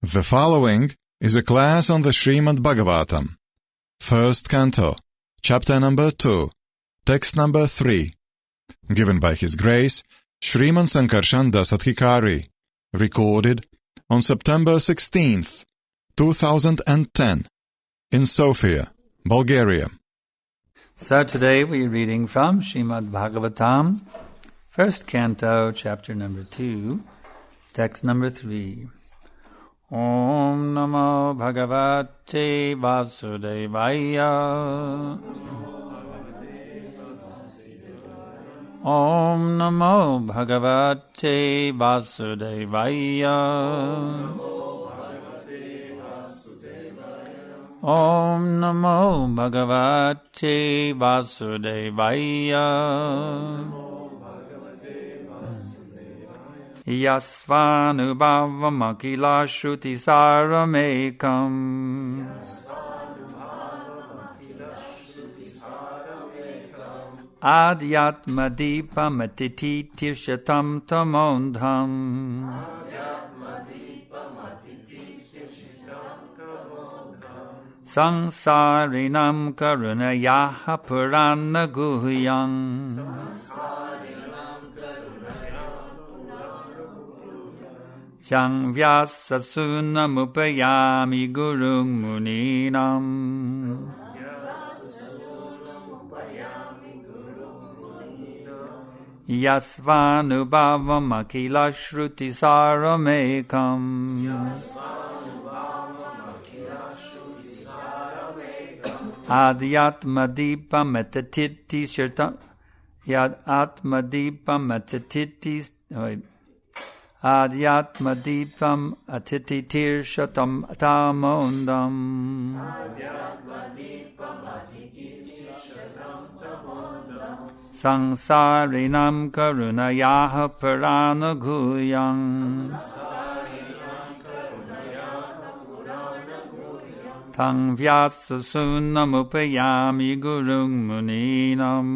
The following is a class on the Srimad Bhagavatam, First Canto, Chapter number 2, Text number 3, given by His Grace, Sriman Sankarshan Das Adhikari, recorded on September 16th, 2010, in Sofia, Bulgaria. So today we are reading from Srimad Bhagavatam, First Canto, Chapter number 2, Text number 3. Om Namo Bhagavate Vasudevaya. Om Namo Bhagavate Vasudevaya. Om Namo Bhagavate Vasudevaya. Yasvanubhavam akila shruti saramekam. Adhyatma deepam atiti tirshatam tamondham. Sangsarinam karunayaha purana guhyam. Jang vyasa sunamupayami gurung muninam. Yasvanubhavam akila shruti saramekam. Adhyatma deepam etatiti shirtam. Yadhyatma deepam etatiti. Adhyatma deepam atititir shatam tamondam. Sangsarinam karunayaha paranaguyam. Tang vyasusunamupayami gurung muninam.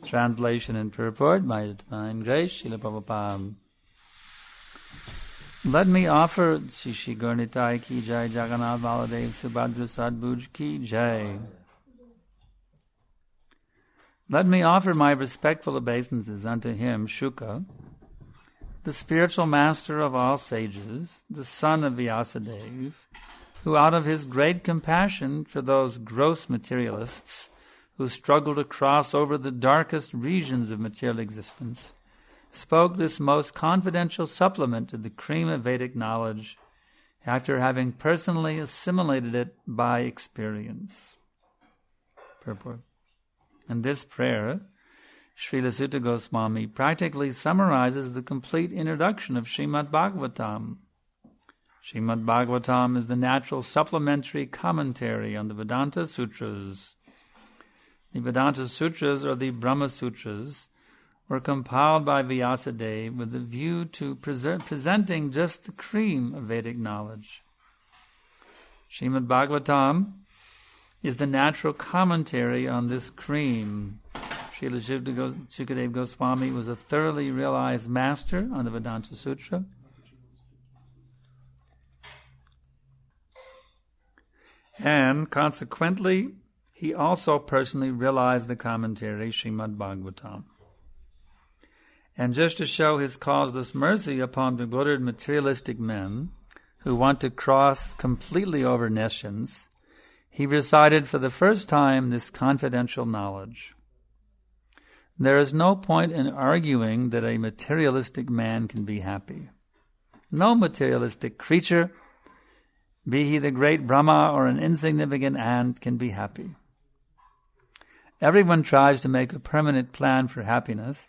Translation and purport by His Divine Grace, Srila Prabhupada. Let me offer Shri Gaurnitai ki jai, Jagannath Baladev Subhadra Sadbhuj ki jai. Let me offer my respectful obeisances unto him, Shuka, the spiritual master of all sages, the son of Vyasadeva, who out of his great compassion for those gross materialists who struggle to cross over the darkest regions of material existence, spoke this most confidential supplement to the cream of Vedic knowledge after having personally assimilated it by experience. Purport. In this prayer, Srila Sutta Goswami practically summarizes the complete introduction of Srimad Bhagavatam. Srimad Bhagavatam is the natural supplementary commentary on the Vedanta Sutras. The Vedanta Sutras, or the Brahma Sutras, were compiled by Vyasadeva with a view to presenting just the cream of Vedic knowledge. Srimad Bhagavatam is the natural commentary on this cream. Srila Shukadeva Goswami was a thoroughly realized master on the Vedanta Sutra. And consequently, he also personally realized the commentary, Srimad Bhagavatam. And just to show his causeless mercy upon bewildered materialistic men who want to cross completely over nescience, he recited for the first time this confidential knowledge. There is no point in arguing that a materialistic man can be happy. No materialistic creature, be he the great Brahma or an insignificant ant, can be happy. Everyone tries to make a permanent plan for happiness,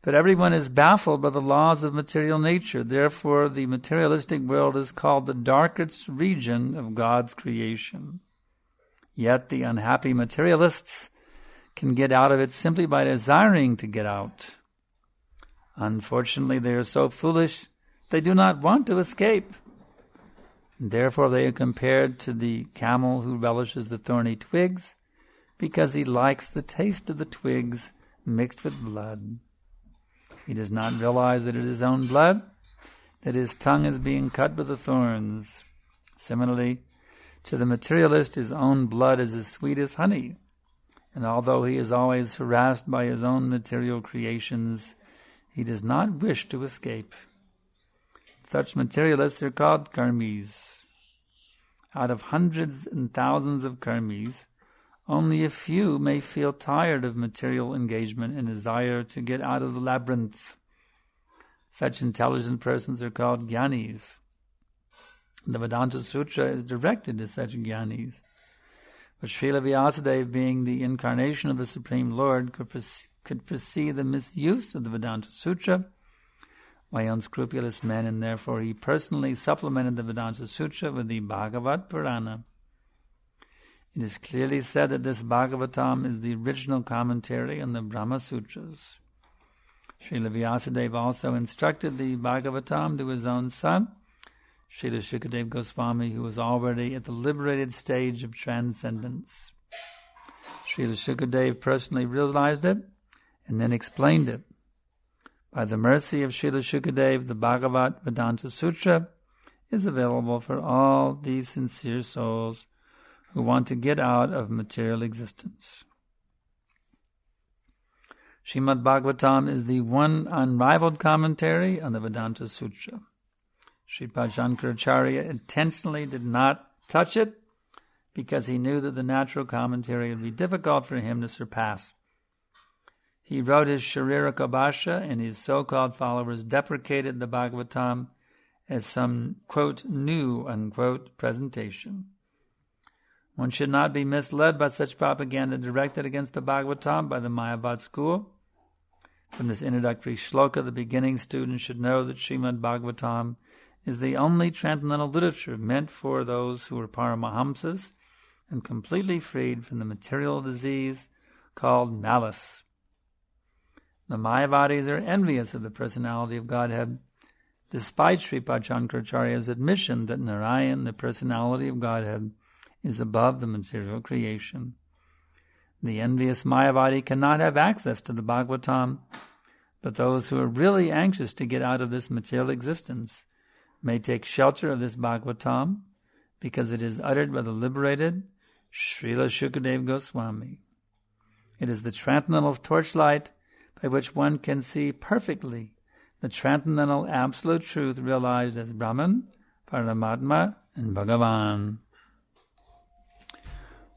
but everyone is baffled by the laws of material nature. Therefore, the materialistic world is called the darkest region of God's creation. Yet the unhappy materialists can get out of it simply by desiring to get out. Unfortunately, they are so foolish, they do not want to escape. Therefore, they are compared to the camel who relishes the thorny twigs, because he likes the taste of the twigs mixed with blood. He does not realize that it is his own blood, that his tongue is being cut with the thorns. Similarly, to the materialist, his own blood is as sweet as honey, and although he is always harassed by his own material creations, he does not wish to escape. Such materialists are called karmis. Out of hundreds and thousands of karmis, only a few may feel tired of material engagement and desire to get out of the labyrinth. Such intelligent persons are called jnanis. The Vedanta Sutra is directed to such jnanis. But Srila Vyasadeva, being the incarnation of the Supreme Lord, could foresee the misuse of the Vedanta Sutra by unscrupulous men, and therefore he personally supplemented the Vedanta Sutra with the Bhagavat Purana. It is clearly said that this Bhagavatam is the original commentary on the Brahma Sutras. Srila Vyasadeva also instructed the Bhagavatam to his own son, Srila Shukadeva Goswami, who was already at the liberated stage of transcendence. Srila Shukadeva personally realized it and then explained it. By the mercy of Srila Shukadeva, the Bhagavat Vedanta Sutra is available for all these sincere souls who want to get out of material existence. Srimad Bhagavatam is the one unrivaled commentary on the Vedanta Sutra. Sripad Sankaracharya intentionally did not touch it because he knew that the natural commentary would be difficult for him to surpass. He wrote his Shariraka Bhashya, and his so-called followers deprecated the Bhagavatam as some, quote, new, unquote, presentation. One should not be misled by such propaganda directed against the Bhagavatam by the Mayavad school. From this introductory shloka, the beginning student should know that Srimad Bhagavatam is the only transcendental literature meant for those who are Paramahamsas and completely freed from the material disease called malice. The Mayavadis are envious of the personality of Godhead, despite Sripad Sankaracharya's admission that Narayan, the personality of Godhead, is above the material creation. The envious Mayavadi cannot have access to the Bhagavatam, but those who are really anxious to get out of this material existence may take shelter of this Bhagavatam because it is uttered by the liberated Srila Shukadeva Goswami. It is the transcendental torchlight by which one can see perfectly the transcendental absolute truth realized as Brahman, Paramatma, and Bhagavan.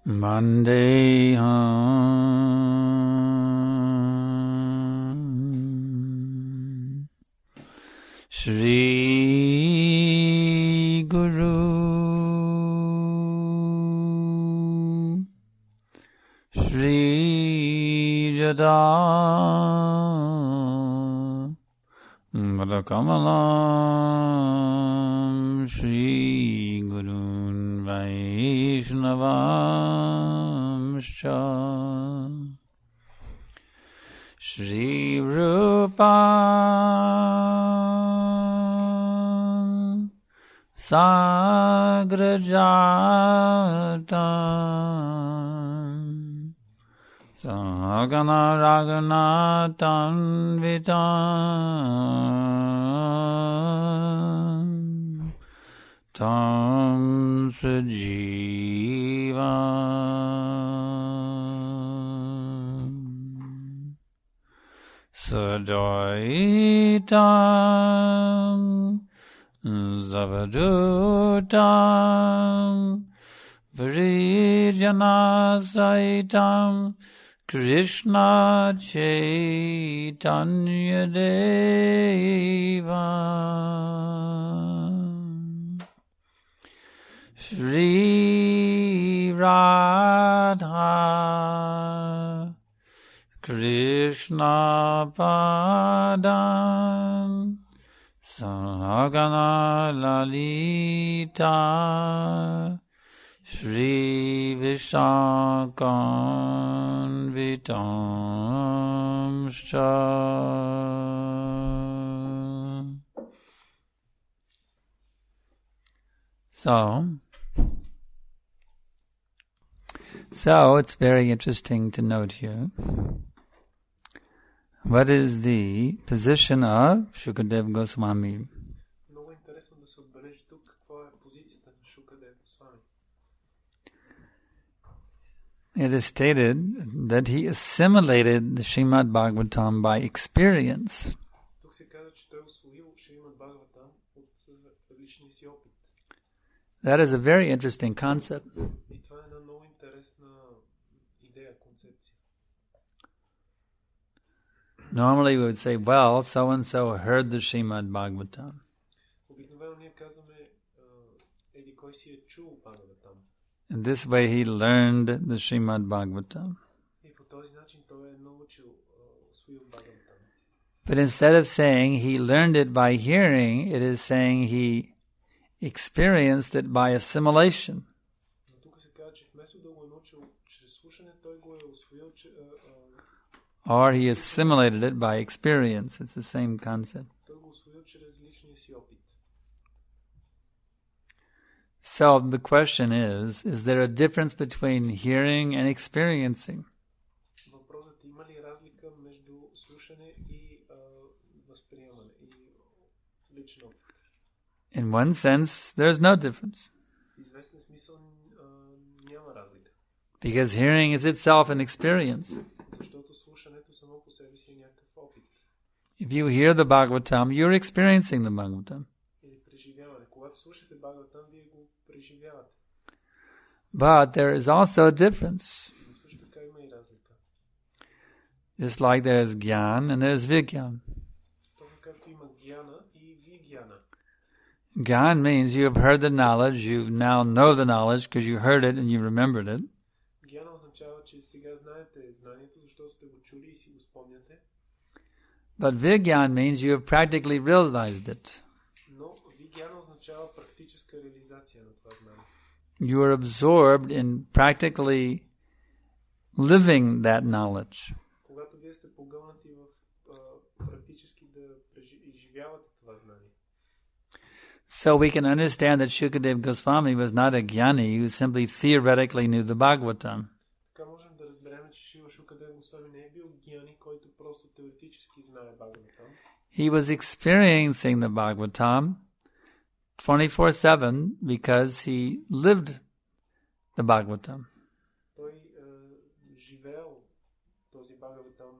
Vandeham Shri Guru Shri Jada Madakamalam Shri Gurun Vaishnavamscha Shri Rupa Sagrajatam Sagana Raghunatan Vitam Tam Sajiva Sadaitam Zavadutam Vrijana Saitam Krishna Chaitanya Deva Shri Radha Krishna Padam Sagana Lalita Shri Vishakam Vitamscha. So it's very interesting to note here What is the position of Shukadeva Goswami? Много интересно да се отбележи тук каква е позицията на Шукадева Госвами. It is stated that he assimilated the Srimad Bhagavatam by experience. Тук се казва, че той усвоил Шримад Бхагаватам от личния си опит. That is a very interesting concept. И това е една много интересна идея, концепция. Normally we would say, well, so-and-so heard the Srimad Bhagavatam. Обикновено ние казваме, еди кой си е чул Бхагаватам. In this way he learned the Srimad Bhagavatam. И по този начин той е научил, усвоил Бхагаватам. But instead of saying he learned it by hearing, it is saying he experienced it by assimilation. Но тук се казва, че вместо да го е научил чрез слушане, той го е усвоил Or he assimilated it by experience. It's the same concept. той го усвоил чрез личния си опит. So the question is there a difference between hearing and experiencing? Въпросът има ли разлика между слушане и възприемане и личен опит? In one sense, there's no difference. В известен смисъл няма разлика. Because hearing is itself an experience. Защото слушането само по себе си е някакъв опит. If you hear the Bhagavatam, you're experiencing the Bhagavatam. Или преживяване. Когато слушате Бхагаватам, вие го преживявате. But there is also a difference. Но също така има и разлика. Just like there is Gyan and there is Vigyan. Точно както има гьяна и вигьяна. Gyan means you have heard the knowledge, you now know the knowledge because you heard it and you remembered it. Гьяна означава, че сега знаете знанието, защото сте го чули и си го спомняте. But Vigyan means you have practically realized it. Но вигьяна означава практическа реализация на това знание. You are absorbed in practically living that knowledge. Когато вие сте погълнати в практически да изживявате това знание. So we can understand that Shukadeva Goswami was not a Gyani who simply theoretically knew the Bhagavatam. Така можем да разберем, че Шила Шукадева Госвами не е бил гьяни, който просто теоретически знае Бхагаватам. He was experiencing the Bhagavatam 24/7 because he lived the Bhagavatam. Той живеел този Бхагаватам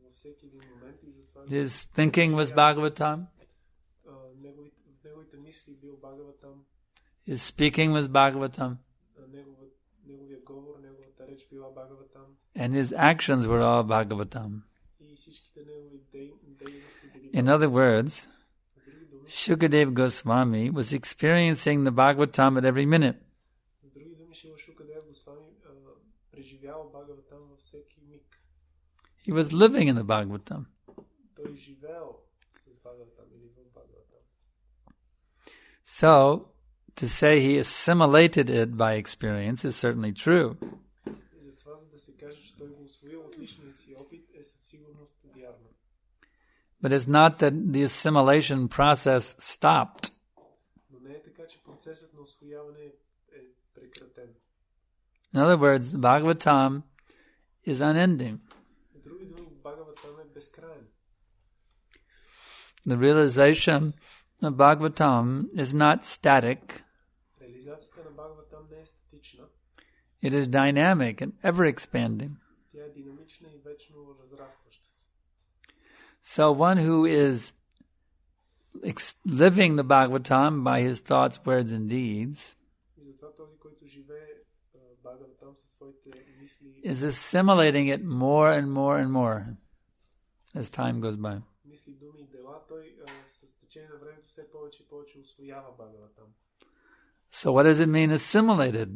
във всеки един момент и затова His thinking was Bhagavatam. неговите мисли бил Бхагаватам, His speaking was Bhagavatam. неговия говор, неговата реч била Бхагаватам. And his actions were all Bhagavatam. И всичките негови дейности били. In other words, Shukadeva Goswami was experiencing the Bhagavatam at every minute. С други думи, Шила Шукадева Госвами преживял Бхагаватам във всеки миг. He was living in the Bhagavatam. Той живеел с Бхагаватам или в Бхагаватам. So, to say he assimilated it by experience is certainly true. И затова, за да се каже, че той го усвоил от личния си опит, е със сигурност вярно. But it's not that the assimilation process stopped. Но не е така, че процесът на усвояване е прекратен. In other words, Bhagavatam is unending. С други думи, Бхагаватам е безкрайен. The realization of Bhagavatam is not static. Реализацията на Бхагаватам не е статична. It is dynamic and ever expanding. Тя е динамична и вечно разрастваща се. So one who is living the Bhagavatam by his thoughts, words and deeds И затова този, който живее Бхагаватам със своите мисли, is assimilating it more and more and more as time goes by. мисли, думи и дела, той с течение на времето все повече и повече усвоява Бхагаватам. So what does it mean assimilated?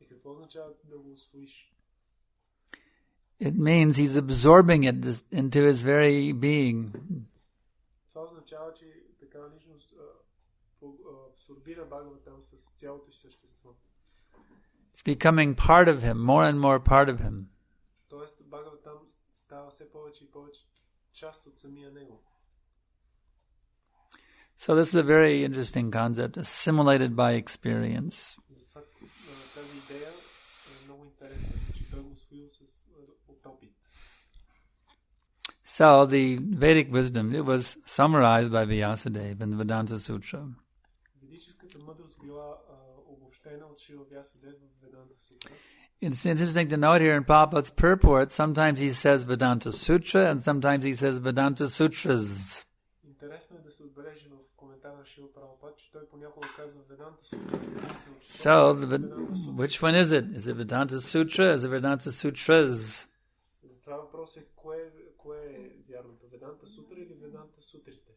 И какво означава да го усвоиш? It means he's absorbing it into his very being. Това означава, че такава личност абсорбира Бхагаватам с цялото си същество. It's becoming part of him, more and more part of him. Тоест Бхагаватам става все повече и повече част от самия него. So this is a very interesting concept, assimilated by experience. Затова тази идея е много интересна, че той го усвоил от опит. So the Vedic wisdom, it was summarized by Vyasadeva in the Vedanta Sutra. Ведическата мъдрост била обобщена от Шрила Вясадев в Веданта Сутра. It's interesting to note here in Prabhupada's purport, sometimes he says Vedanta Sutra and sometimes he says Vedanta Sutras. Интересно е да се отбележи в коментар на Шрила Прабхупад, че той понякога казва Веданта Сутра. So, which one is it? Is it Vedanta Sutra? Is it Vedanta Sutras? За това въпрос е кое е вярното? Веданта Сутра или Веданта Сутрите?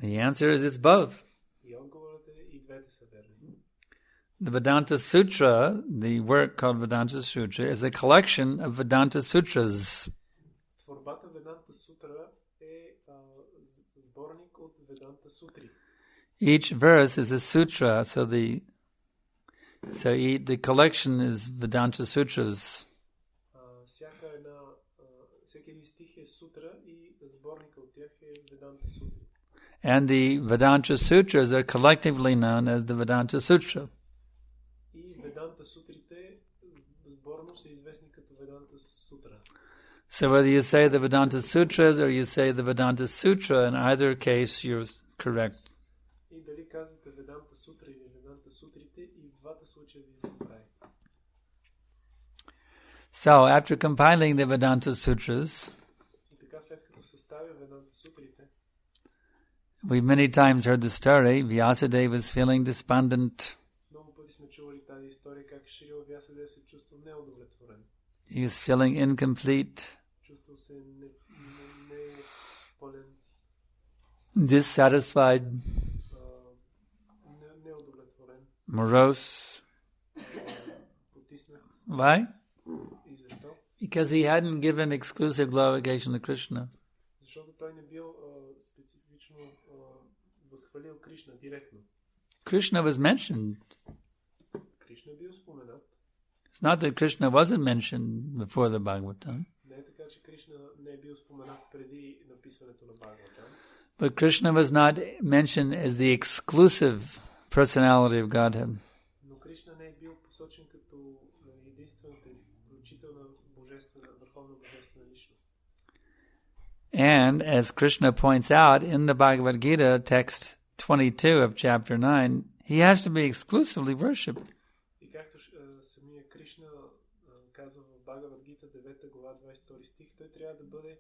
The answer is it's both. И отговорът е и двете са верни. The Vedanta Sutra, the work called Vedanta Sutra, is a collection of Vedanta Sutras. Творбата Веданта Сутра е сборник от Веданта Сутри. Each verse is a sutra, so the collection is Vedanta Sutras. Всеки един стих е сутра и сборника от тях е Веданта Сутри. And the Vedanta Sutras are collectively known as the Vedanta Sutra. И Веданта Сутрите сборно са известни като Веданта Сутра. So whether you say the Vedanta Sutras or you say the Vedanta Sutra, in either case you're correct. И дали казвате Веданта Сутра или Веданта Сутрите, и в двата случая ви се прави. So after compiling the Vedanta Sutras, И така след като съставя Веданта Сутрите, we've many times heard the story. Vyasadeva was feeling despondent. много пъти сме чували тази история, как Шрила Вясадев се чувства неудовлетворен. He was feeling incomplete, Чувствал се непълен, dissatisfied, неудовлетворен, morose. потиснат. Why? И защо? Because he hadn't given exclusive glorification to Krishna. Защото той не бил специфично възхвалил Кришна директно. Krishna was mentioned. Кришна бил споменат. It's not that Krishna wasn't mentioned before the Bhagavatam, Не е така, че Кришна не е бил споменат преди написването на Бхагаватам. but Krishna was not mentioned as the exclusive personality of Godhead. Но Кришна не е бил посочен като единствената изключителна божествена, върховна божествена личност. And as Krishna points out in the Bhagavad Gita, text 22 of chapter 9, he has to be exclusively worshipped. И както самия Кришна казва в Бхагавад Гита 9 глава 22 стих, той трябва да бъде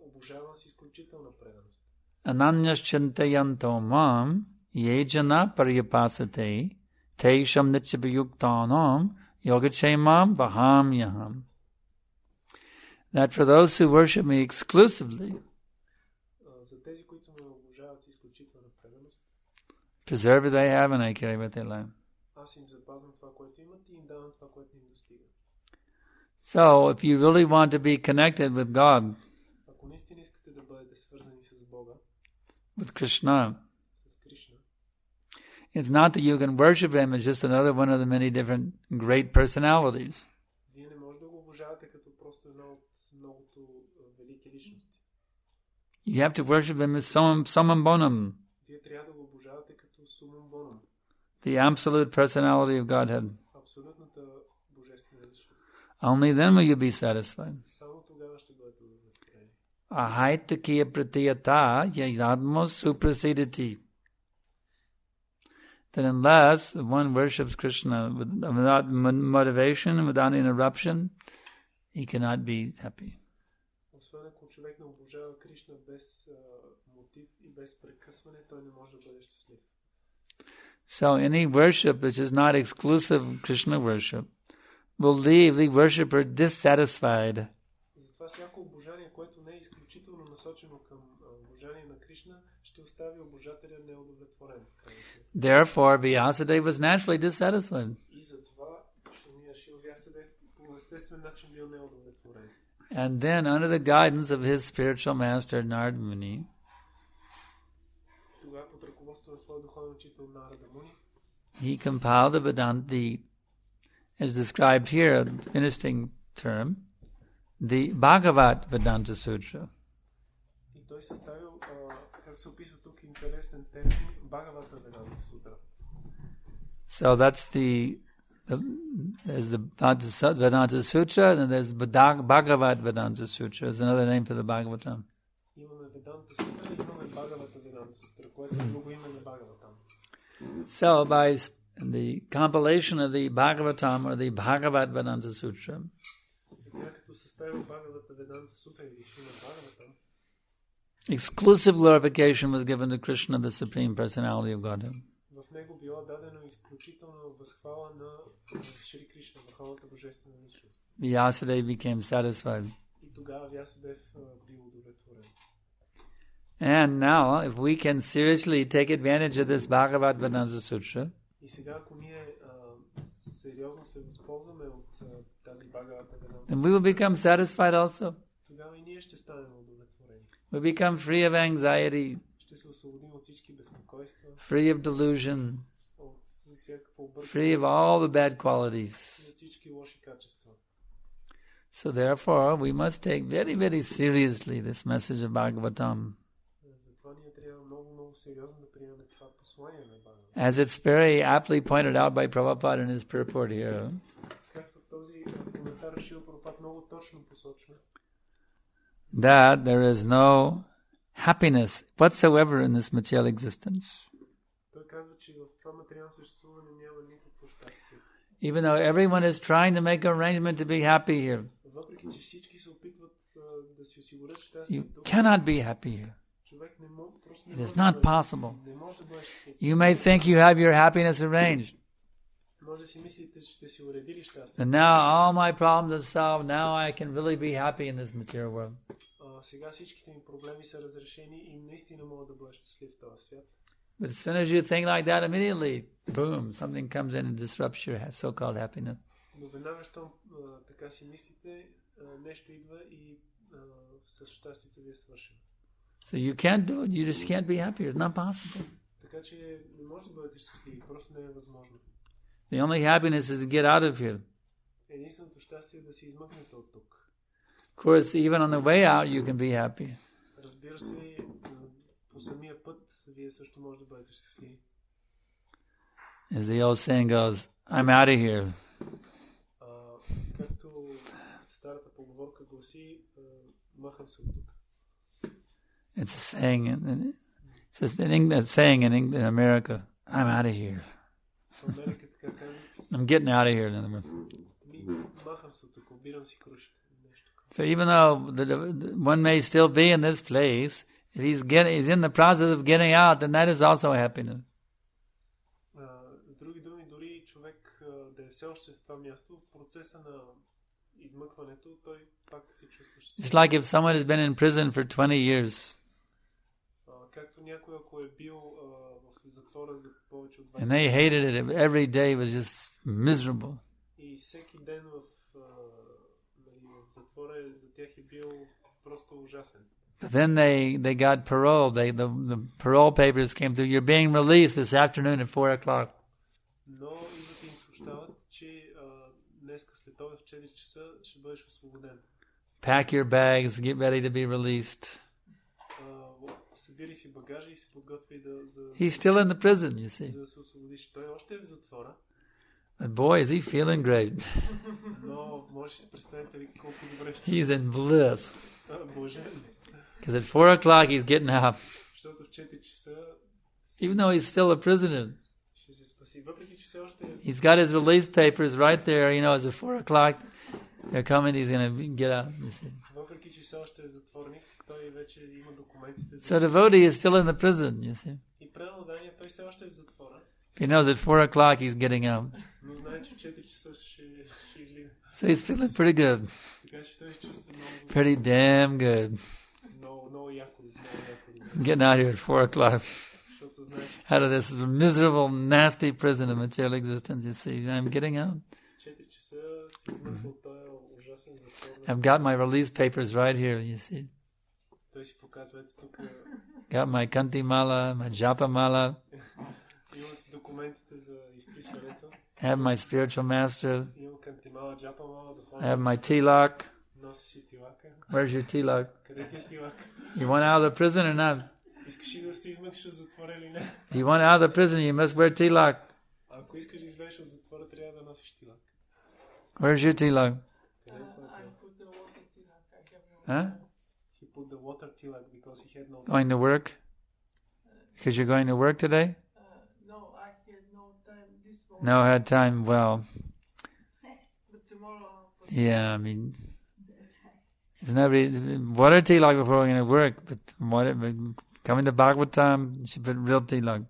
обожаван с изключителна преданост. Ananyaschantayanto mam yejana paryapasate teisham nityapayuktanam yogachemam vahamyaham. That for those who worship me exclusively, За тези, които ме обожават с изключителна преданост, preserve what they have and I carry what they lack. аз им запазвам това, което имат, и им давам това, което им достига. So, if you really want to be connected with God, Ако наистина искате да бъдете свързани с Бога, with Krishna, с Кришна, it's not that you can worship Him as just another one of the many different great personalities. вие не може да го обожавате като просто една от многото велики личности. You have to worship Him as summum bonum, Вие трябва да го обожавате като сумум бонум, the absolute personality of Godhead. абсолютната божествена личност. Only then will you be satisfied. Само тогава ще бъдете удовлетворени. Ahaitakiya pratiyata yadmo suprasidati. That unless one worships Krishna without motivation and without interruption, he cannot be happy. Освен ако човек не обожава Кришна без мотив и без прекъсване, той не може да бъде щастлив. So any worship which is not exclusive Krishna worship will leave the worshipper dissatisfied. Затова всяко обожание, което не е изключително насочено към обожание на Кришна, ще остави обожателя неудовлетворен. Therefore, Vyasadeva was naturally dissatisfied. И затова самия Шрила Вясадев по естествен начин бил неудовлетворен. And then, under the guidance of his spiritual master Narada Muni, Тогава под ръководството на своя духовен учител Нарада Муни, he compiled the Vedanta, as described here, an interesting term, the Bhagavat Vedanta Sutra. и той съставил, как се описва тук, интересен термин Бхагавата Веданта Сутра. So that's the there's the Vedanta Sutra, and there's Bhagavad Vedanta Sutra. Is another name for the Bhagavatam. Имаме Веданта Сутра и имаме Бхагавата Веданта Сутра, което е друго име на Бхагаватам. So by the compilation of the Bhagavatam or the Bhagavad Vedanta Sutra, exclusive glorification was given to Krishna, the Supreme Personality of Godhead. Vyasadeva became satisfied. And now, if we can seriously take advantage of this Bhagavad Vedanta Sutra, then we will become satisfied also. We become free of anxiety, free of delusion, free of all the bad qualities. So therefore, we must take very, very seriously this message of Bhagavatam. As it's very aptly pointed out by Prabhupada in his purport here, that there is no happiness whatsoever in this material existence. Even though everyone is trying to make arrangement to be happy here, you cannot be happy here. It is not possible. You may think you have your happiness arranged. And now all my problems are solved. Now I can really be happy in this material world. But as soon as you think like that, immediately, boom, something comes in and disrupts your so-called happiness. So you can't do it. You just can't be happy. It's not possible. The only happiness is to get out of here. Of course, even on the way out, you can be happy. As the old saying goes, I'm out of here. It's a saying, it's a saying in America, I'm out of here. I'm getting out of here. In other words. So even though one may still be in this place, if he's in the process of getting out, then that is also happiness. It's like if someone has been in prison for 20 years. And they hated it. Every day was just miserable. But then they got parole. The parole papers came through. You're being released this afternoon at 4 o'clock. Pack your bags, get ready to be released. He's still in the prison, you see. But boy, is he feeling great. He's in bliss. Because at 4 o'clock he's getting out. Even though he's still a prisoner. He's got his release papers right there. You know, it's at 4 o'clock. They're coming, he's going to get out. You see. So the devotee is still in the prison, you see. He knows at 4 o'clock he's getting out. So he's feeling pretty good. Pretty damn good. I'm getting out here at 4 o'clock. Out of this miserable, nasty prison of material existence, you see. I'm getting out. I've got my release papers right here, you see. Got my kanti mala, my japa mala. I have my spiritual master. I have my tilak. Where's your tilak? You want out of the prison or not? You want out of the prison, you must wear tilak. носиш тилак? Where's your tilak? I put the water tilak. I have no. Huh? He put the water tilak because he had no. Going to work? Because you're going to work today? No, I had no time this morning. No, had time. Well, But tomorrow. yeah, I mean, there's nobody. Water tilak before going to work, but coming to Bhagavatam, you should put real tilak.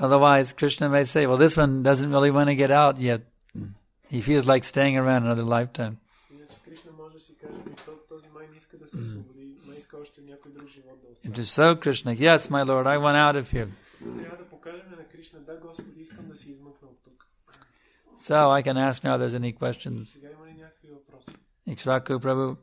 Otherwise, Krishna may say, well, this one doesn't really want to get out yet. He feels like staying around another lifetime. It is so, Krishna. Yes, my Lord, I want out of here. So, I can ask now if there's any questions. Ikshvaku Prabhu.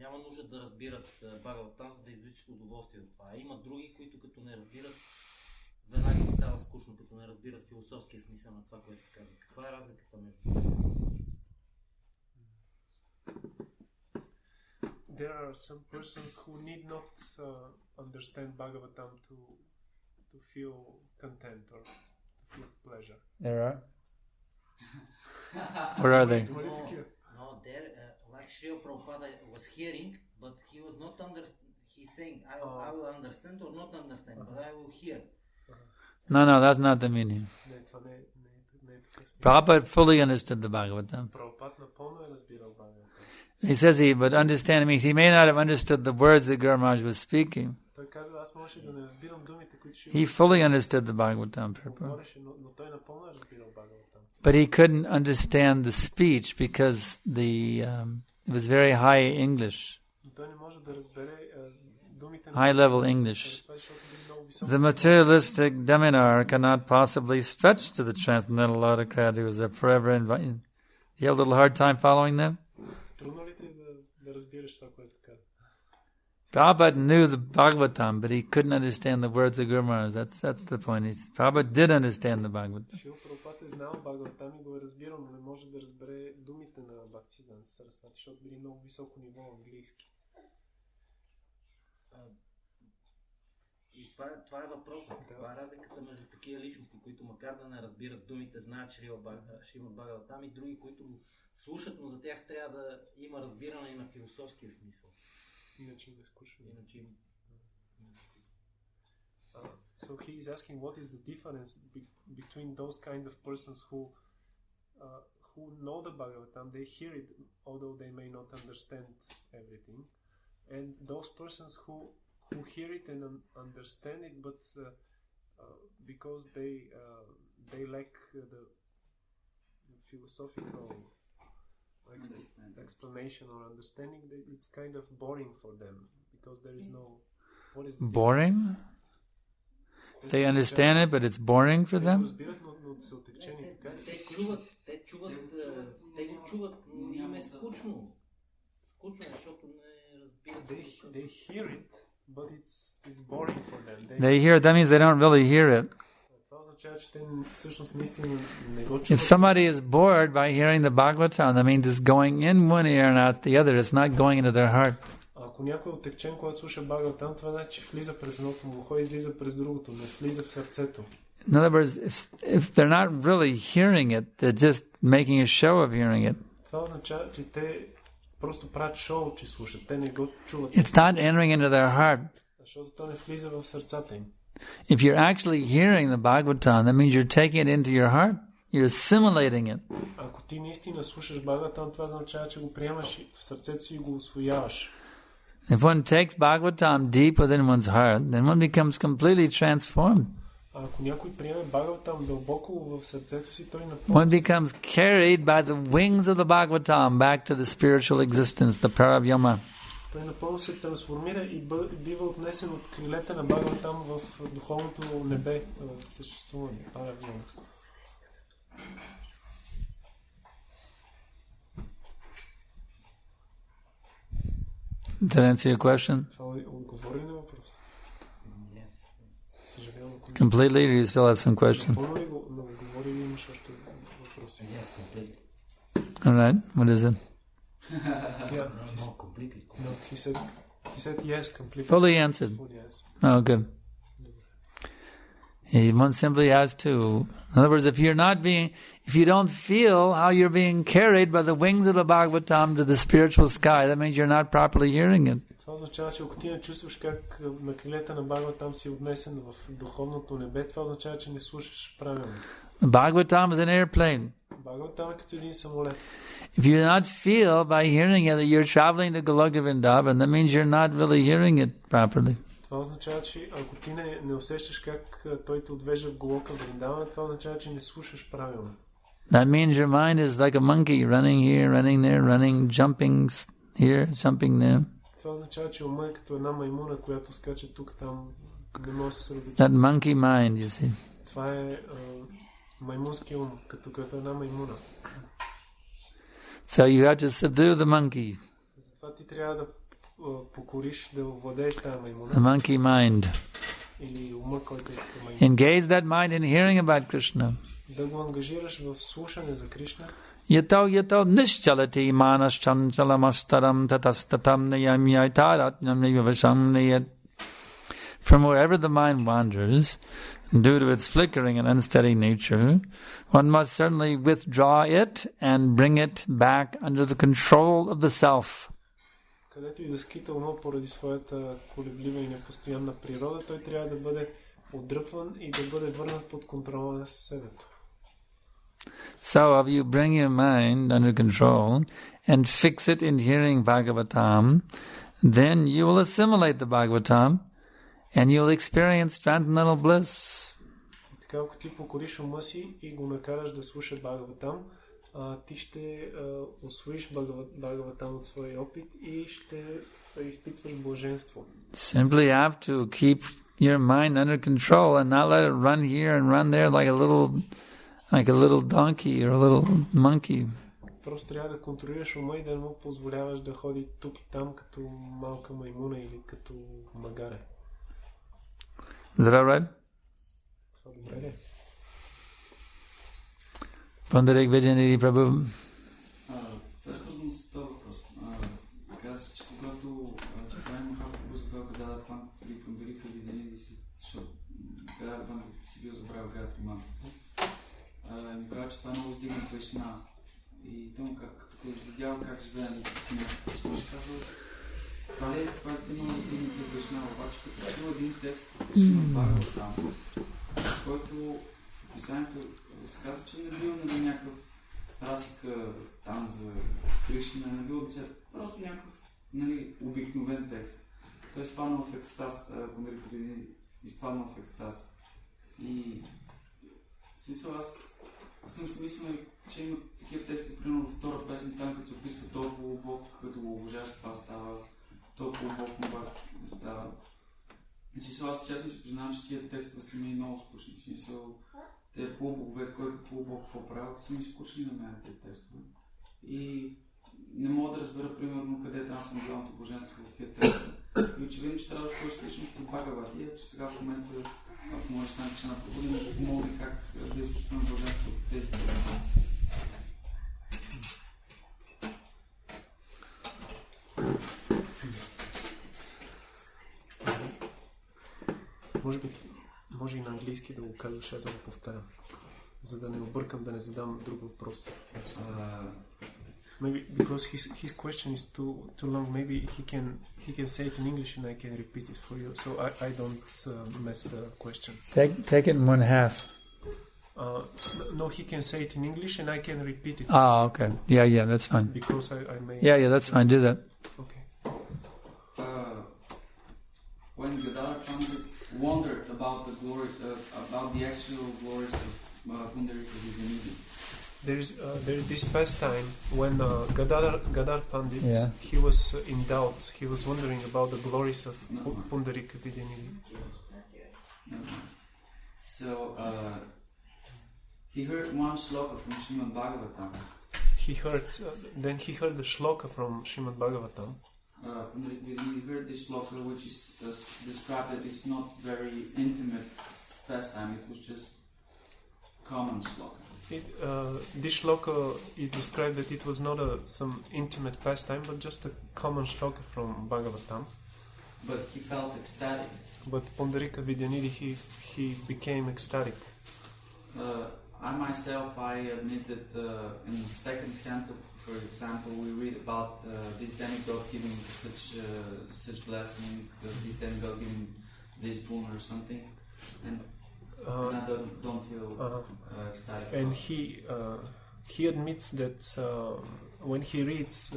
Няма нужда да разбират Бхагаватам, за да извличат удоволствие от това. Има други, които като не разбират, веднага става скучно, като не разбират философския смисъл на това, което се казва. Каква е разликата между? There are some persons who need not understand Bhagavatam to feel content or to feel pleasure. There are? Where are they? No, there, like Srila Prabhupada was hearing, but he was not he's saying, I will understand or not understand, but I will hear. No, that's not the meaning. Prabhupada fully understood the Bhagavatam. He says he would understand, it means he may not have understood the words that Guru Maharaj was speaking. He fully understood the Bhagavatam, Prabhupada. But he couldn't understand the speech because it was very high English. High level English. The materialistic deminar cannot possibly stretch to the transcendental autocrat who is a forever invited. You have a little hard time following them? Prabhupada knew the Bhagavatam, but he couldn't understand the words of Guru Maharaj. That's the point. Prabhupada did understand the Bhagavatam. И това е въпросът. Това е разликата между такива личности, които макар да не разбират думите, знаят Шримад Бхагаватам, и други, които го слушат, но за тях трябва да има разбиране и на философския смисъл. Иначе им е скучно. So he is asking what is the difference between those kind of persons who know the Bhagavatam, they hear it although they may not understand everything, and those persons who hear it and understand it, but because they lack the philosophical explanation or understanding, it's kind of boring for them because there is no. What is boring? They understand it, but it's boring for them? Те го чуват, но им е скучно. Скучно, защото не разбират. They hear it, but it's boring for them. They hear it, that means they don't really hear it. If somebody is bored by hearing the Bhagavatam, that means it's going in one ear and out the other. It's not going into their heart. Ако някой е отекчен, когато слуша Бхагаватам, това значи, че влиза през едното му ухо и излиза през другото, не влиза в сърцето. In other words, if they're not really hearing it, they're just making a show of hearing it. Това означава, че те просто правят шоу, че слушат. Те не го чуват. It's not entering into their heart. Защото то не влиза в сърцата им. If you're actually hearing the Bhagavatam, that means you're taking it into your heart. You're assimilating it. Ако ти наистина слушаш Бхагаватам, това означава, че го приемаш в сърцето си и го усвояваш. If one takes Bhagavatam deep within one's heart, then one becomes completely transformed. Ако някой приеме Бхагаватам дълбоко в сърцето си, той напълно. One becomes carried by the wings of the Bhagavatam back to the spiritual existence, the Paravyama. Той напълно се трансформира и бива отнесен от крилете на Бхагаватам в духовното небе съществуване. Паравьяма. Did that answer your question? Completely, or you still have some questions? Yes, completely. All right, what is it? Yeah, completely. No, he said He said yes, completely. Fully answered. Fully answered. Oh, good. One simply has to. In other words, if you don't feel how you're being carried by the wings of the Bhagavatam to the spiritual sky, that means you're not properly hearing it. Това означава, че ако ти не чувстваш как на крилета на Бхагаватам си отнесен в духовното небе, това означава, че не слушаш правилно. Bhagavatam is an airplane. Бхагаватам е като един самолет. If you do not feel by hearing it that you're traveling to Goloka Vrindavan, that means you're not really hearing it properly. Това означава, че ако ти не усещаш как той те отвежда в Голока Вриндаван, това означава, че не слушаш правилно. That means your mind is like a monkey, running here, running there, running, jumping here, jumping there. Това означава, че умът е като една маймуна, която скача тук, там, не може да се съсредоточи. That monkey mind, you see. Това е маймунски ум, като една маймуна. So you have to subdue the monkey. Затова ти трябва да покориш, да овладееш тази маймуна. The monkey mind. Или ума, който е като маймуна. Engage that mind in hearing about Krishna. Да го ангажираш в слушане за Кришна. Yato nischalati manas chanchalamastaram tatastatam nayam yaitaratnam nayavasham nayat. From wherever the mind wanders, due to its flickering and unsteady nature, one must certainly withdraw it and bring it back under the control of the self. Където и да скита ума поради своята колеблива и непостоянна природа, той трябва да бъде отдръпван и да бъде върнат под контрола на себето. So if you bring your mind under control and fix it in hearing Bhagavatam, then you will assimilate the Bhagavatam and you will experience transcendental bliss. И така, ако ти покориш ума си и го накараш да слуша Бхагаватам, ти ще усвоиш Бхагаватам от своя опит и ще изпитваш блаженство. Simply have to keep your mind under control and not let it run here and run there like a little donkey or a little monkey. Просто трябва да контролираш ума и да не му позволяваш да ходи тук и там като малка маймуна или като магаре. Is that all right? Това добре ли? Pandarik Vijayanidhi Prabhu. Това е свързано с този въпрос. Каза, че когато Чайтанья Махапрабху за това Гададхар Пант при Пандарика Видянидхи, защото Гададхар Пант си бил забравил Гайатри Мантрата, ми каза, че това много издигна Кришна. И той му като видял как живее на място, ще казал, това ли е това много издигна Кришна, обаче като чува един текст, Кришна Бхагаватам, който в описанието се казва, че не бил някакъв расика там за Кришна, не бил десет, просто някакъв обикновен текст. Той изпаднал в екстаз, изпаднал в екстаз. И в смисъл аз съм си мислил, че има такива тексти, примерно във втора песен, там като се описва толкова Бог, като го обожаш, това става, толкова Бог му не става. В смисъл аз честно си признавам, че тия текстове са ми много скучни. В смисъл, те полубогове, кой полубог какво правят, са ми скучни на мен тези текстове. И не мога да разбера, примерно, къде е трансценденталното божество в тия текстове. И очевидно, че трябва да спориш личност от Бхагавата. И ето сега в момента, ако може Санкаршан да ми помогне как да изпитвам божество от тези текстове. Може и на английски да го казваш, аз да го повтарям, за да не объркам, да не задам друг въпрос. Maybe because his question is too long, maybe he can say it in English and I can repeat it for you, so I don't mess the question. Take it in one half. No, he can say it in English and I can repeat it. Ah, okay. Yeah, that's fine. Because I may. Yeah, that's fine. Do that. Okay. When Gadadhar Pandit wondered about the glory, about the actual glories of Pundarika Vijayanidhi. There's this pastime when Gadadhar Pandit, he was in doubt. He was wondering about the glories of Pundarika Vijayanidhi. So he heard one shloka from Srimad Bhagavatam. Then he heard the shloka from Srimad Bhagavatam. He heard this shloka, which is described that it's not very intimate pastime. It was just common shloka. This shloka is described that it was not some intimate pastime, but just a common shloka from Bhagavatam. but he felt ecstatic. But Pundarika Vidyanidhi, he became ecstatic. I myself, I admit that in the second canto, for example, we read about this demigod giving such blessing, this demigod giving this boon or something, and I don't feel ecstatic. And he admits that when he reads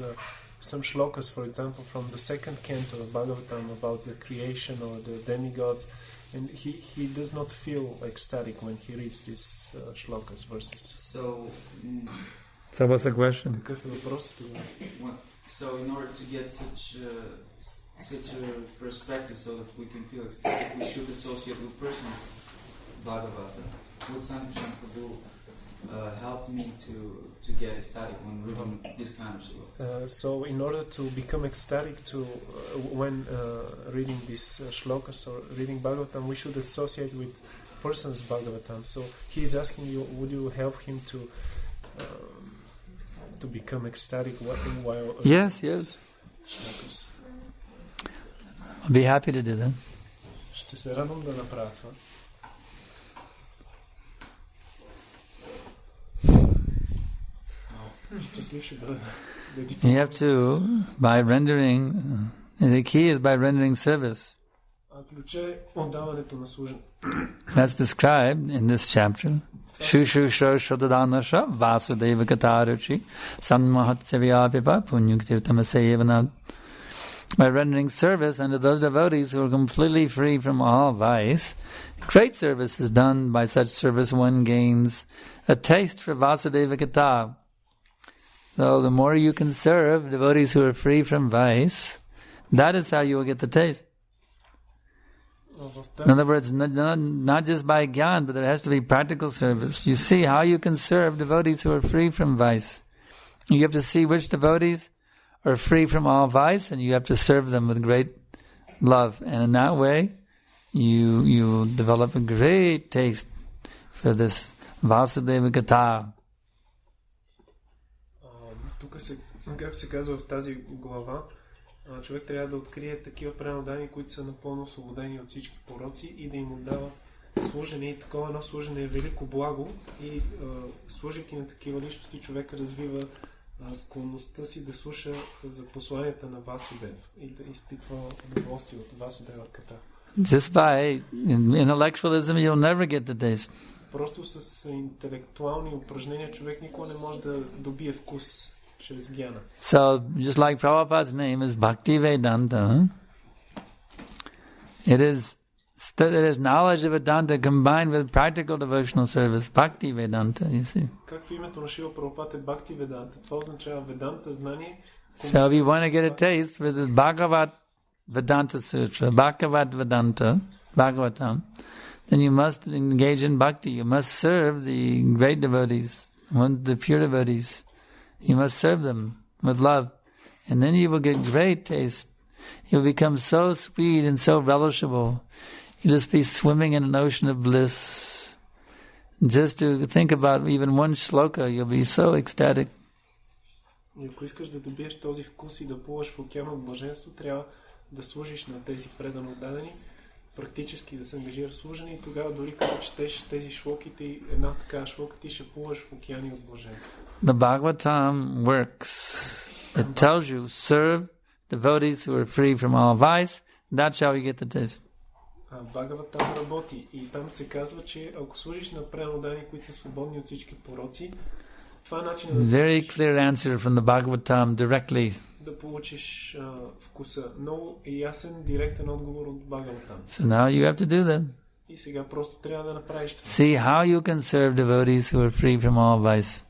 some shlokas, for example, from the second canto of Bhagavatam about the creation or the demigods, and he does not feel ecstatic when he reads these shlokas, verses. So what's the question? So in order to get such a perspective so that we can feel ecstatic, we should associate with personal Bhagavata. Would Sankarshan Prabhu help me to get ecstatic when reading this kind of shloka? So in order to become ecstatic when reading these shlokas or reading Bhagavatam, we should associate with person's Bhagavatam. So he is asking you, would you help him to become ecstatic while Yes. shlokas? I'll be happy to do that. Ще се радвам да направя това. You have to, by rendering, the key is by rendering service. That's described in this chapter. Shushusha Shradhanasha Vasudeva Kataruchi Sanmahatsevyapipa Punyuktivtamasayevana. By rendering service unto those devotees who are completely free from all vice. Great service is done. By such service one gains a taste for Vasudeva Kata. So the more you can serve devotees who are free from vice, that is how you will get the taste. In other words, not just by gyan, but there has to be practical service. You see how you can serve devotees who are free from vice. You have to see which devotees are free from all vice, and you have to serve them with great love. And in that way, you develop a great taste for this Vasudeva Kata. Тук както се казва в тази глава, човек трябва да открие такива преданодани, които са напълно освободени от всички пороци и да им отдава служене. И такова едно служене е велико благо и служейки на такива личности, човек развива склонността си да слуша за посланията на Васудев и да изпитва удоволствие от Васудева Ката. Just by intellectualism you'll never get the taste. Просто с интелектуални упражнения човек никога не може да добие вкус чрез гяна. So, just like Prabhupada's name is Bhakti Vedanta, it is knowledge of Vedanta combined with practical devotional service. Bhakti Vedanta, you see. Както името на Шрила Прабхупада е Бхакти Веданта, това означава Веданта знание. So, if you want to get a taste for the Bhagavad Vedanta Sutra, Bhagavad Vedanta, Bhagavatam, then you must engage in bhakti. You must serve the great devotees, the pure devotees. You must serve them with love. And then you will get great taste. You will become so sweet and so relishable. You'll just be swimming in an ocean of bliss. Just to think about even one shloka, you'll be so ecstatic. И ако искаш да добиеш този вкус и да плуваш в океана от блаженство, трябва да служиш на тези предано отдадени, практически да се ангажираш в служене и тогава дори като четеш тези шлоките и една такава шлока ти ще плуваш в океани от блаженство. The Bhagavatam works. It tells you, serve devotees who are free from all vice, that's how you get the taste. Бхагаватам работи и там се казва, че ако служиш на преданодани, които са свободни от всички пороци, това е начин Very clear answer from the Bhagavatam directly. Да получиш вкуса. Много ясен, директен отговор от Бхагаватам. So now you have to do that. И сега просто трябва да направиш това. See how you can serve devotees who are free from all vice.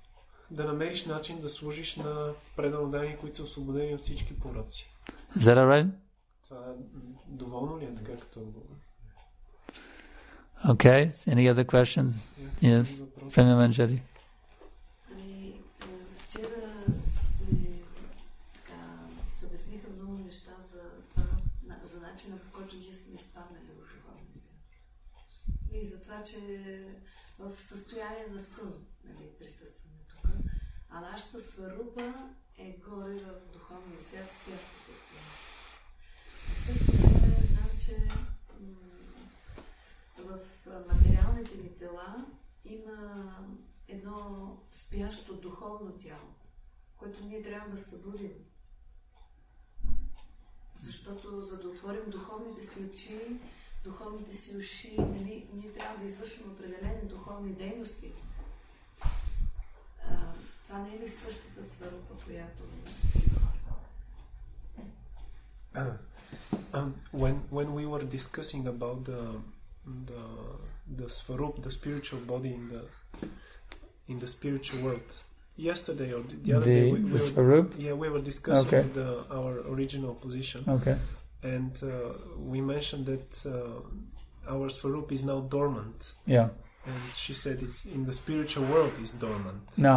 Да намериш начин да служиш на преданодани, които са освободени от всички пороци. Is that alright? Това доволно ли е така като отговор? Okay. Any other question? Yes. Prema Manjari. Се обясниха много неща за начина, по който ние сме изпаднали в духовния свят. И за това, че в състояние на сън присъстваме тук, а нашата сварупа е горе в духовния свят, спящо състояние. Също че в материалните ни тела има едно спящо духовно тяло, което ние трябва да събудим. Защото за да отворим духовните си очи, духовните си уши, нали, ние трябва да извършим определени духовни дейности. Това не е ли същата сварупа, която when we were discussing about the svarup, the spiritual body in the spiritual world, yesterday or the other day, we were discussing our original position. Okay. And we mentioned that our svarup is now dormant. Yeah. And she said it's in the spiritual world is dormant. No.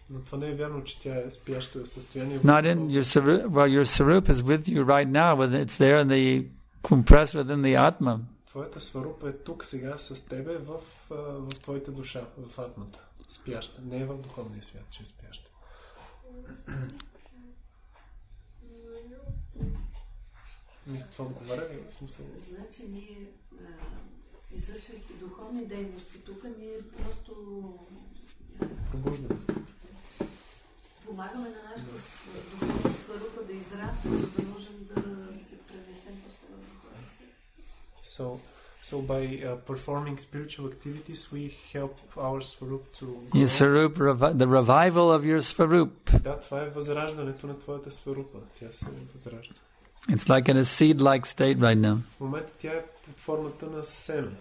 Но това не е вярно, че тя е спящо състояние. Not in your sarup. Well, your sarup is with you right now. It's there in the compressed within the atma. Твоята сварупа е тук сега с тебе в твоята душа, в атмата. Спяща. Не е в духовния свят, че е спяща. Мисля, това отговаря ли? Смисъл? Значи ние, извършвайки духовни дейности, тук ние просто пробуждаме. Помагаме на нашата духовна сварупа да израства, за да можем да се пренесем по-скоро в духовния свят. So by performing spiritual activities, we help our svarup to grow. Your sarup, the revival of your sarup. Да, това е възраждането на твоята сварупа. Тя се възражда. It's like in a seed-like state right now. В момента тя е под формата на семе.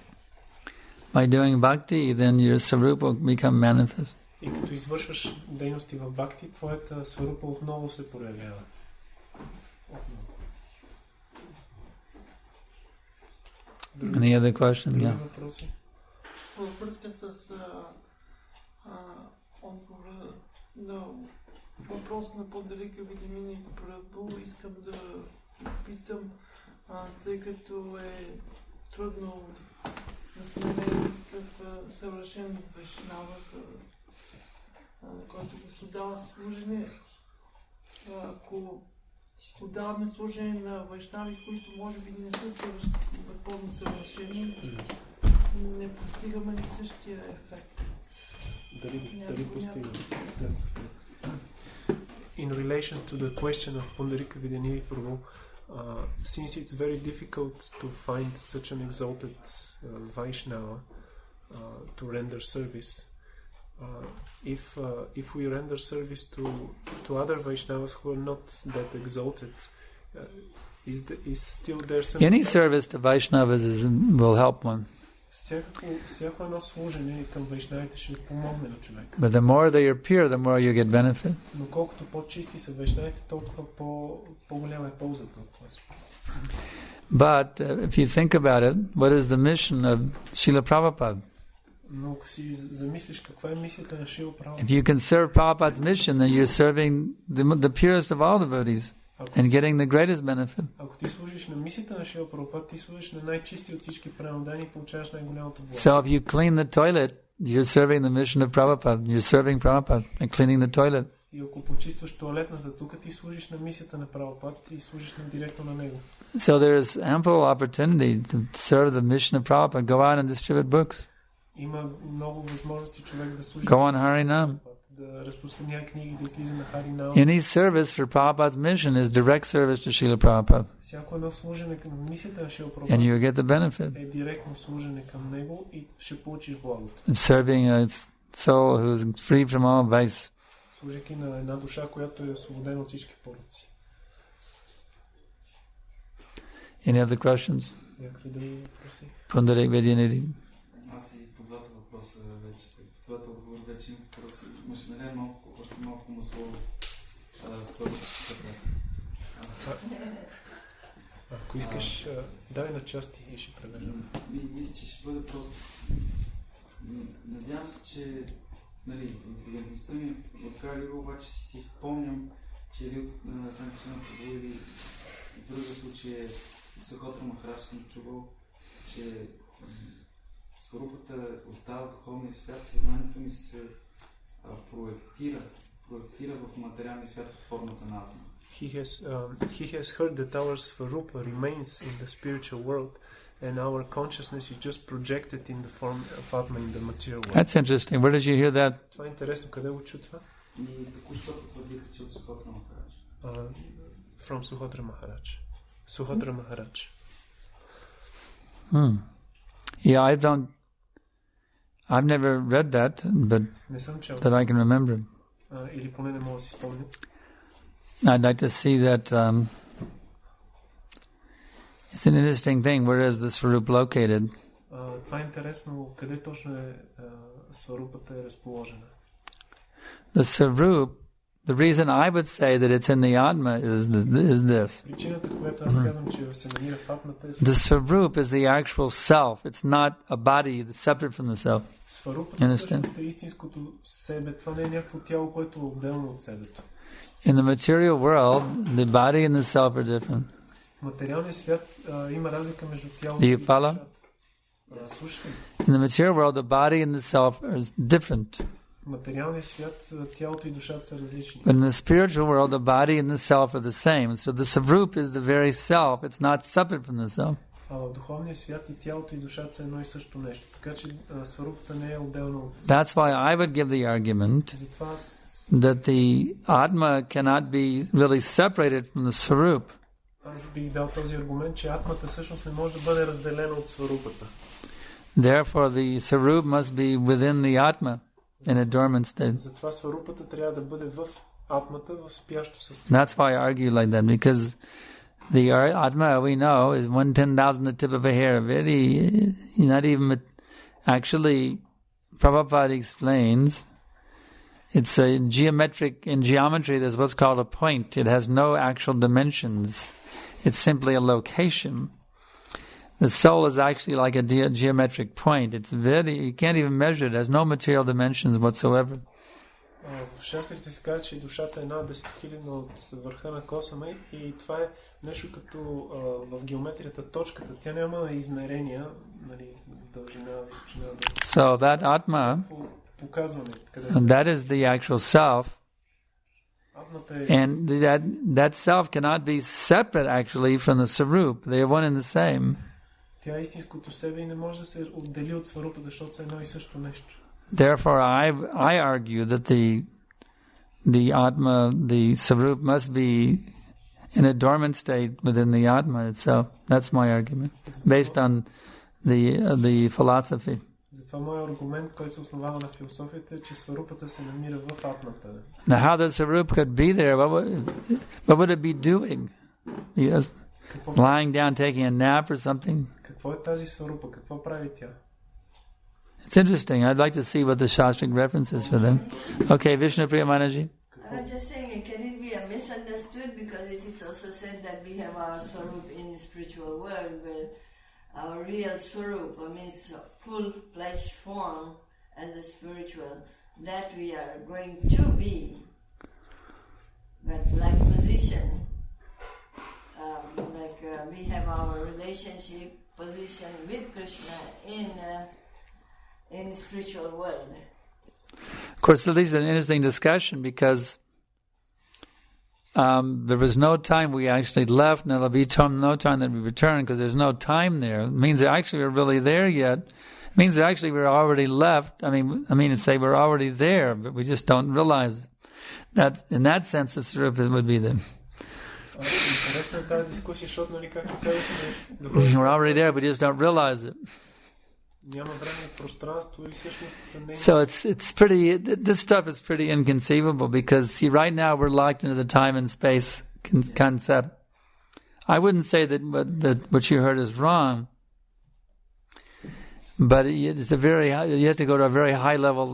By doing bhakti, then your sarup will become manifest. И като извършваш дейности в бхакти, твоята сварупа отново се проявява. Any other question? Yeah. Във връзка с отговора на въпрос на Подалика Видимини Прабу, искам да питам, тъй като е трудно да се намери такъв съвършен вайшнава, който да се отдава служене. Ако отдаваме служене на вайшнави, които може би не са напълно съвършени, не постигаме ли същия ефект? Дали постигаме? In relation to the question of Pundarika Vidyanidhi Prabhu, since it's very difficult to find such an exalted Vaishnava to render service, if we render service to other Vaishnavas who are not that exalted, is still there some... Any service to Vaishnavas will help one. Всяко едно служение към вайшнавите ще помогне на човека. But the more they are pure, the more you get benefit. Но колкото по-чисти са вайшнавите, толкова по-голяма е ползата от това. But if you think about it, what is the mission of Srila Prabhupada? Но ако си замислиш каква е мисията на Шрила Прабхупада. If you can serve Prabhupada's mission, then you're serving the purest of all devotees and getting the greatest benefit. Ако ти служиш на мисията на Шрила Прабхупада, ти служиш на най-чисти от всички преданни и получаваш най-голямото благо. So if you clean the toilet, you're serving the mission of Prabhupada. You're serving Prabhupada and cleaning the toilet. И ако почистваш тоалетната тук, ти служиш на мисията на Прабхупада и служиш директно на него. So there is ample opportunity to serve the mission of Prabhupada. Go out and distribute books. Има много възможности човек да служи. Go on Harinam. Да разпространява книги, да излиза на Харинам. Any service for Prabhupada's mission is direct service to Srila Prabhupada. Всяко едно служене към мисията на Шрила Прабхупада. And you get the benefit. Е директно служене към него и ще получиш благото. Serving a soul who is free from all vice. Служейки на една душа, която е освободена от всички пороци. Any other questions? Някакви други въпроси? Pundarik Vidyanidhi. Аз и по двата въпроса вече, по двата отговор вече имам въпроси. Имаше нали още малко масло свързано. Ако искаш, дай на части и ще превеждам. Мисля, че ще бъде просто... Надявам се, че интелигентността ми откара обаче си спомням, че един от Санкаршан или в други случаи Сухотра Махарадж съм чувал, че сварупата остава в духовния свят, съзнанието ми се проектира в материалния свят под формата на атма. he has heard that our Svarupa remains in the spiritual world, and our consciousness is just projected in the form of Atma in the material world. That's interesting. Where did you hear that? Това е интересно. Къде го чу това? И току-що потвърдиха, че от Сухотра Махарадж. From Suhotra Maharaj. Suhotra Maharaj. Yeah, I've never read that, but Не съм чел. that I can remember. Или поне не мога да си спомня. I'd like to see that. It's an interesting thing. Where is the Swarup located? Това е интересно. Къде точно е Сварупата е разположена? The Swarup, the reason I would say that it's in the Atma is this. Причината, която аз казвам, че се намира в Атмата е The Swarup is the actual self. It's not a body that's separate from the self. Сварупата всъщност е истинското себе. Това не е някакво тяло, което е отделно от себето. In the material world, the body and the self are different. В материалния свят има разлика между тялото Do и you follow? Слушай. In the material world, the body and the self are different. В материалния свят тялото и душата са различни. But in the spiritual world, the body and the self are the same. So the Swarup is the very self. It's not separate from the self. В духовния свят и тялото и душата са едно и също нещо. Така че Сварупата не е отделно от... That's why I would give the argument Затова that the Atma cannot be really separated from the Swarup. аз бих дал този аргумент, че Атмата всъщност не може да бъде разделена от Сварупата. Therefore, the Swarup must be within the Atma in a dormant state. Затова Сварупата трябва да бъде в Атмата, в спящо състояние. That's why I argue like that, because the Atma, we know, is 1/10,000 the tip of a hair. Very, not even... Actually, Prabhupada explains, it's a geometric... In geometry, there's what's called a point. It has no actual dimensions. It's simply a location. The soul is actually like a geometric point. It's very... You can't even measure it. It has no material dimensions whatsoever. В шастрите се казва, че душата е една десетохилядна от върха на косама и това е нещо като в геометрията точката. Тя няма измерения, нали, дължина, височина. So that Atma, показване, that is the actual self. And that self cannot be separate actually from the Swarup. They are one and the same. Тя е истинското себе и не може да се отдели от Сварупа, защото са едно и също нещо. Therefore, I argue that the Atma, the Swarup must be in a dormant state within the Atma itself. That's my argument, based on the philosophy. Затова моят аргумент, който се основава на философията, е, че Сварупата се намира в Атмата. Now, how the Swarup could be there? What would it be doing? Yes, lying down, taking a nap or something. Какво е тази Сварупа? Какво прави тя? It's interesting. I'd like to see what the Shastric reference is for them. Okay, Vishnu Priyamanaji. I was just saying, can it be a misunderstood? Because it is also said that we have our Swarup in the spiritual world, where our real Swarup, means full-fledged form as a spiritual, that we are going to be. But like position, we have our relationship position with Krishna in the spiritual world. Of course, this is an interesting discussion because there was no time we actually left, and there'll be no time that we return because there's no time there. It means that actually we're really there yet. It means that actually we're already left. I mean to say we're already there, but we just don't realize it. That in that sense, the Swarup would be there. We're already there, we just don't realize it. So it's pretty. This stuff is pretty inconceivable because see, right now we're locked into the time and space concept. I wouldn't say that what you heard is wrong, but it's you have to go to a very high level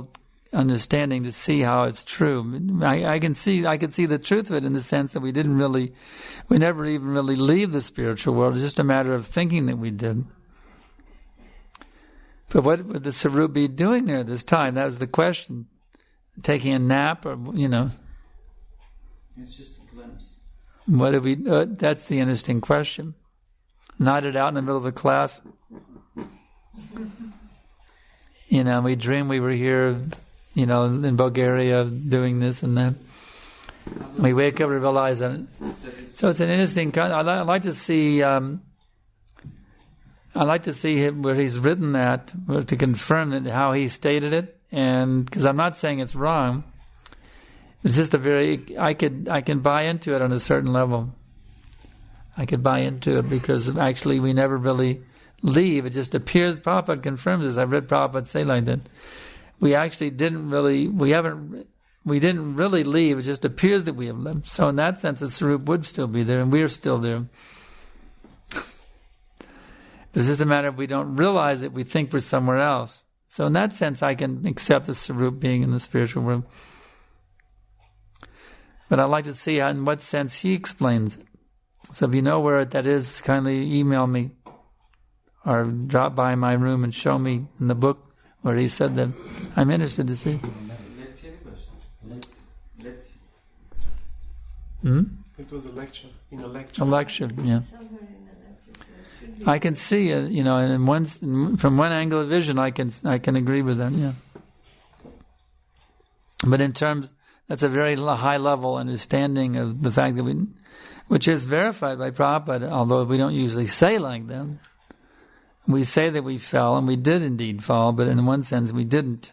understanding to see how it's true. I can see the truth of it in the sense that we never even really leave the spiritual world. It's just a matter of thinking that we did. But what would the Swarup be doing there this time? That was the question. Taking a nap, or It's just a glimpse. What do we? That's the interesting question. Nodded out in the middle of the class. We dreamed we were here, in Bulgaria doing this and that. We wake up and realize that. So it's an interesting. I like to see. I like to see where he's written that to confirm it, how he stated it, and because I'm not saying it's wrong. It's just a very. I can buy into it on a certain level. I could buy into it because actually we never really leave. It just appears. Prabhupada confirms this. I've read Prabhupada say like that. We actually didn't really. We didn't really leave. It just appears that we have left. So in that sense, the Sarup would still be there, and we're still there. It's just a matter of we don't realize it. We think we're somewhere else. So in that sense, I can accept the Sarup being in the spiritual world. But I'd like to see in what sense he explains it. So if you know where that is, kindly email me or drop by my room and show me in the book where he said that. I'm interested to see. It was a lecture. In a lecture. A lecture, yeah. I can see it, and from one angle of vision, I can agree with that, yeah. But in terms, that's a very high level understanding of the fact that which is verified by Prabhupada, although we don't usually say like that. We say that we fell, and we did indeed fall, but in one sense we didn't.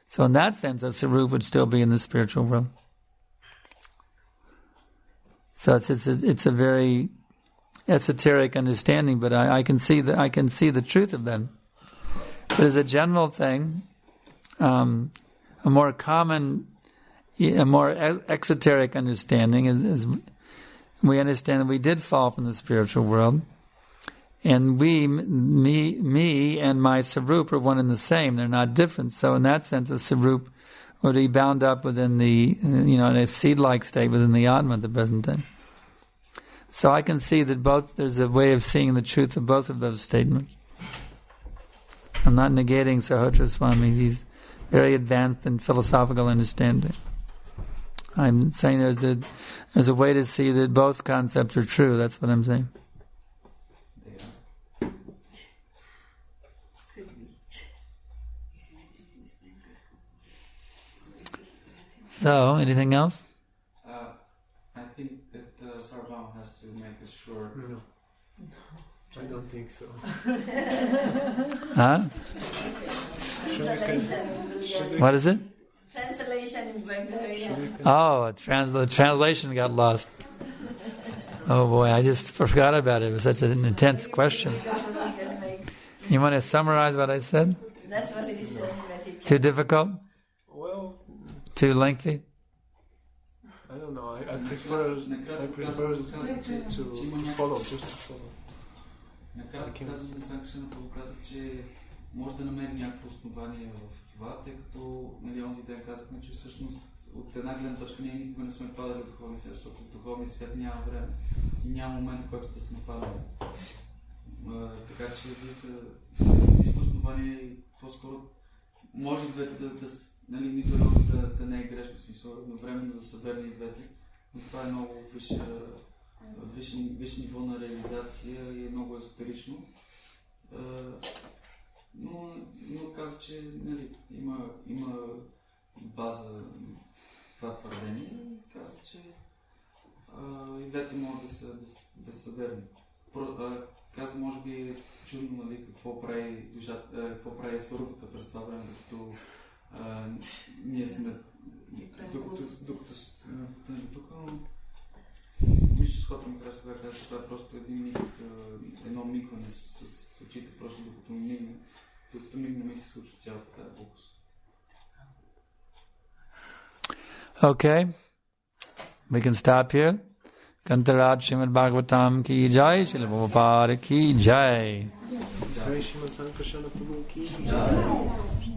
So in that sense, the Sarup would still be in the spiritual world. So it's a very esoteric understanding, but I can see the truth of that. But as a general thing, a more common, a more exoteric understanding is we understand that we did fall from the spiritual world, and me and my Sarup are one and the same. They're not different. So in that sense, the Sarup would be bound up within the, in a seed-like state within the Atma at the present time. So I can see that there's a way of seeing the truth of both of those statements. I'm not negating Sahotra Swami. He's very advanced in philosophical understanding. I'm saying there's a way to see that both concepts are true. That's what I'm saying. So, anything else? I think that Sarvabhauma has to make us sure. No. I don't think so. Huh? What is it? Translation in Bulgarian. Oh, the translation got lost. Oh boy, I just forgot about it. It was such an intense question. You want to summarize what I said? That's what it is. Too difficult? Well, too lengthy? I don't know. I prefer to follow, just to follow. Накратко казвам, Санкаршан каза, че може да намери някакво основание в това, тъй като онзи ден казахме, че всъщност от една гледна точка ние никога не сме падали в духовния свят, защото в духовния свят няма време и няма момент, в който да сме падали. Така че вижда основание и по-скоро може двете нито едно да не е грешно, в смисъл едновременно да са верни и двете, но това е много висше ниво на реализация и е много езотерично. Но казва, че има база това твърдение и казва, че и двете могат да са верни. Казва, може би е чудно, какво прави свърбата през това време, докато ние сме докато тук, но мисля, с хората ми казва, че това е просто едно мигване с очите, просто докато мигне ми се случва цялата тази глупост. Okay, we can stop here. Kantaraj Srimad Bhagavatam ki jai, Srila Prabhupada ki jai. Jai Srimad Sankarshan Prabhu ki jai.